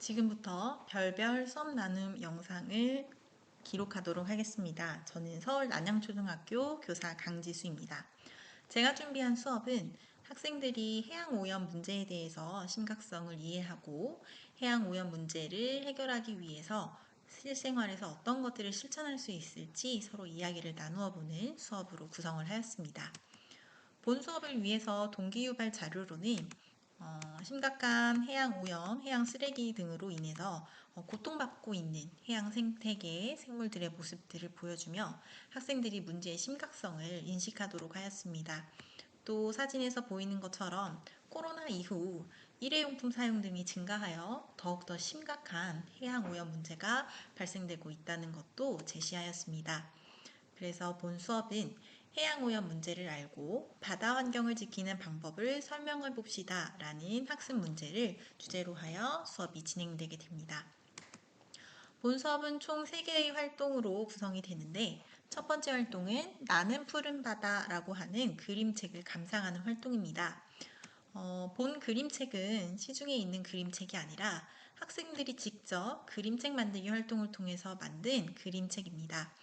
지금부터 별별 수업 나눔 영상을 기록하도록 하겠습니다. 저는 서울 난양초등학교 교사 강지수입니다. 제가 준비한 수업은 학생들이 해양오염 문제에 대해서 심각성을 이해하고 해양오염 문제를 해결하기 위해서 실생활에서 어떤 것들을 실천할 수 있을지 서로 이야기를 나누어 보는 수업으로 구성을 하였습니다. 본 수업을 위해서 동기유발 자료로는 심각한 해양 오염, 해양 쓰레기 등으로 인해서 고통받고 있는 해양 생태계의 생물들의 모습들을 보여주며 학생들이 문제의 심각성을 인식하도록 하였습니다. 또 사진에서 보이는 것처럼 코로나 이후 일회용품 사용 등이 증가하여 더욱더 심각한 해양 오염 문제가 발생되고 있다는 것도 제시하였습니다. 그래서 본 수업은 해양오염 문제를 알고 바다 환경을 지키는 방법을 설명해 봅시다 라는 학습 문제를 주제로 하여 수업이 진행되게 됩니다. 본 수업은 총 3개의 활동으로 구성이 되는데 첫 번째 활동은 나는 푸른 바다라고 하는 그림책을 감상하는 활동입니다. 본 그림책은 시중에 있는 그림책이 아니라 학생들이 직접 그림책 만들기 활동을 통해서 만든 그림책입니다.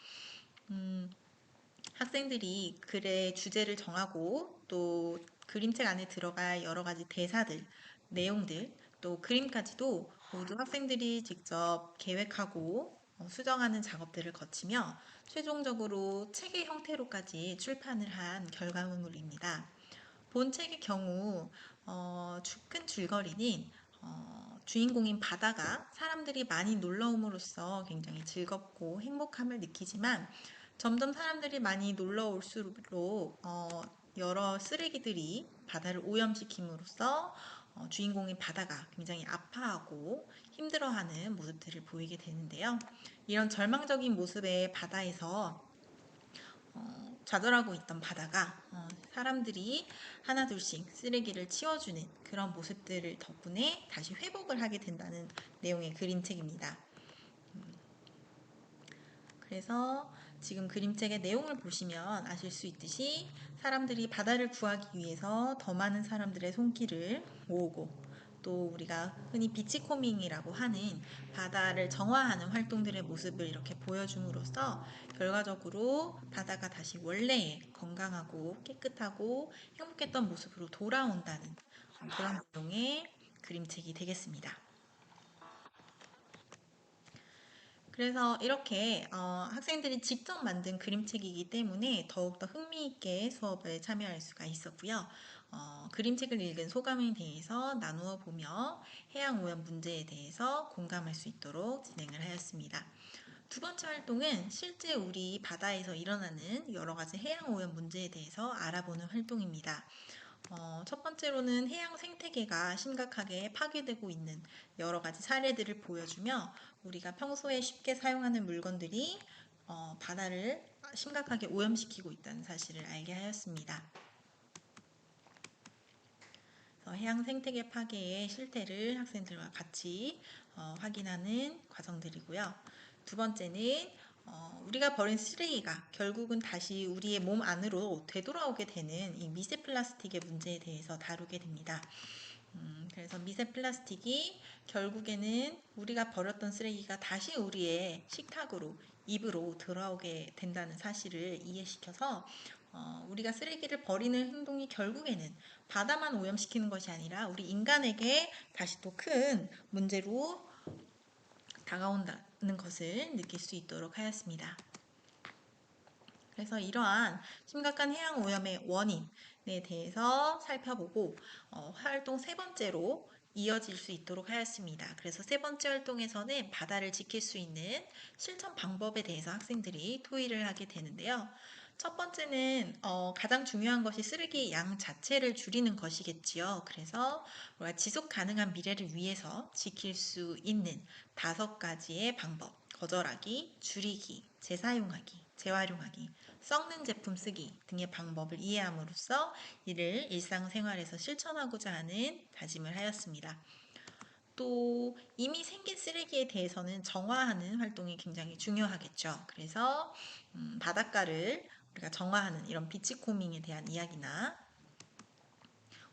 학생들이 글의 주제를 정하고 또 그림책 안에 들어갈 여러 가지 대사들, 내용들, 또 그림까지도 모두 학생들이 직접 계획하고 수정하는 작업들을 거치며 최종적으로 책의 형태로까지 출판을 한 결과물입니다. 본 책의 경우 큰 줄거리는 주인공인 바다가 사람들이 많이 놀러 옴으로써 굉장히 즐겁고 행복함을 느끼지만 점점 사람들이 많이 놀러 올수록 여러 쓰레기들이 바다를 오염시킴으로써 주인공인 바다가 굉장히 아파하고 힘들어하는 모습들을 보이게 되는데요. 이런 절망적인 모습의 바다에서 좌절하고 있던 바다가 사람들이 하나둘씩 쓰레기를 치워주는 그런 모습들을 덕분에 다시 회복을 하게 된다는 내용의 그림책입니다. 그래서 지금 그림책의 내용을 보시면 아실 수 있듯이 사람들이 바다를 구하기 위해서 더 많은 사람들의 손길을 모으고 또 우리가 흔히 비치코밍이라고 하는 바다를 정화하는 활동들의 모습을 이렇게 보여줌으로써 결과적으로 바다가 다시 원래의 건강하고 깨끗하고 행복했던 모습으로 돌아온다는 그런 내용의 그림책이 되겠습니다. 그래서 이렇게 학생들이 직접 만든 그림책이기 때문에 더욱더 흥미있게 수업에 참여할 수가 있었고요. 그림책을 읽은 소감에 대해서 나누어 보며 해양오염 문제에 대해서 공감할 수 있도록 진행을 하였습니다. 두 번째 활동은 실제 우리 바다에서 일어나는 여러 가지 해양오염 문제에 대해서 알아보는 활동입니다. 첫 번째로는 해양 생태계가 심각하게 파괴되고 있는 여러 가지 사례들을 보여주며 우리가 평소에 쉽게 사용하는 물건들이 바다를 심각하게 오염시키고 있다는 사실을 알게 하였습니다. 해양 생태계 파괴의 실태를 학생들과 같이 확인하는 과정들이고요. 두 번째는 우리가 버린 쓰레기가 결국은 다시 우리의 몸 안으로 되돌아오게 되는 이 미세 플라스틱의 문제에 대해서 다루게 됩니다. 그래서 미세 플라스틱이 결국에는 우리가 버렸던 쓰레기가 다시 우리의 식탁으로, 입으로 돌아오게 된다는 사실을 이해시켜서 우리가 쓰레기를 버리는 행동이 결국에는 바다만 오염시키는 것이 아니라 우리 인간에게 다시 또 큰 문제로 다가온다는 것을 느낄 수 있도록 하였습니다. 그래서 이러한 심각한 해양 오염의 원인에 대해서 살펴보고 활동 세 번째로 이어질 수 있도록 하였습니다. 그래서 세 번째 활동에서는 바다를 지킬 수 있는 실천 방법에 대해서 학생들이 토의를 하게 되는데요. 첫 번째는 가장 중요한 것이 쓰레기 양 자체를 줄이는 것이겠지요. 그래서 우리가 지속 가능한 미래를 위해서 지킬 수 있는 5가지의 방법, 거절하기, 줄이기, 재사용하기, 재활용하기, 썩는 제품 쓰기 등의 방법을 이해함으로써 이를 일상생활에서 실천하고자 하는 다짐을 하였습니다. 또 이미 생긴 쓰레기에 대해서는 정화하는 활동이 굉장히 중요하겠죠. 그래서 바닷가를 우리가 정화하는 이런 비치코밍에 대한 이야기나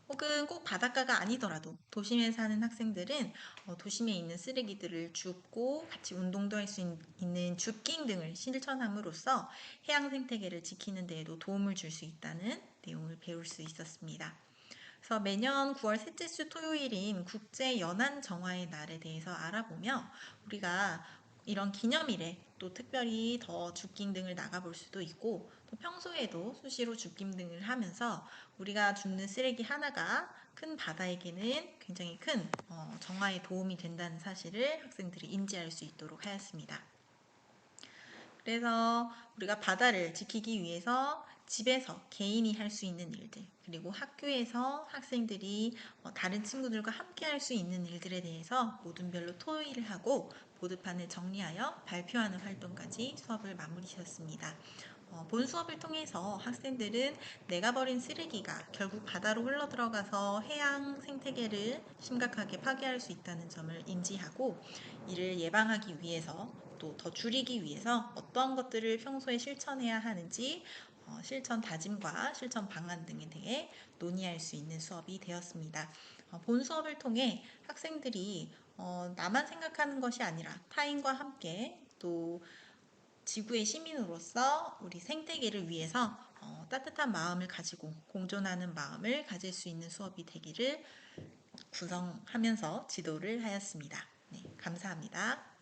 혹은 꼭 바닷가가 아니더라도 도심에 사는 학생들은 도심에 있는 쓰레기들을 줍고 같이 운동도 할 수 있는 줍깅 등을 실천함으로써 해양 생태계를 지키는 데에도 도움을 줄 수 있다는 내용을 배울 수 있었습니다. 그래서 매년 9월 셋째 주 토요일인 국제 연안 정화의 날에 대해서 알아보며 우리가 이런 기념일에 또 특별히 더 줍깅 등을 나가볼 수도 있고 또 평소에도 수시로 줍깅 등을 하면서 우리가 줍는 쓰레기 하나가 큰 바다에게는 굉장히 큰 정화에 도움이 된다는 사실을 학생들이 인지할 수 있도록 하였습니다. 그래서 우리가 바다를 지키기 위해서 집에서 개인이 할 수 있는 일들, 그리고 학교에서 학생들이 다른 친구들과 함께 할 수 있는 일들에 대해서 모든별로 토의를 하고 보드판을 정리하여 발표하는 활동까지 수업을 마무리하셨습니다. 본 수업을 통해서 학생들은 내가 버린 쓰레기가 결국 바다로 흘러들어가서 해양 생태계를 심각하게 파괴할 수 있다는 점을 인지하고 이를 예방하기 위해서 또 더 줄이기 위해서 어떤 것들을 평소에 실천해야 하는지 실천 다짐과 실천 방안 등에 대해 논의할 수 있는 수업이 되었습니다. 본 수업을 통해 학생들이 나만 생각하는 것이 아니라 타인과 함께 또 지구의 시민으로서 우리 생태계를 위해서 따뜻한 마음을 가지고 공존하는 마음을 가질 수 있는 수업이 되기를 구성하면서 지도를 하였습니다. 네, 감사합니다.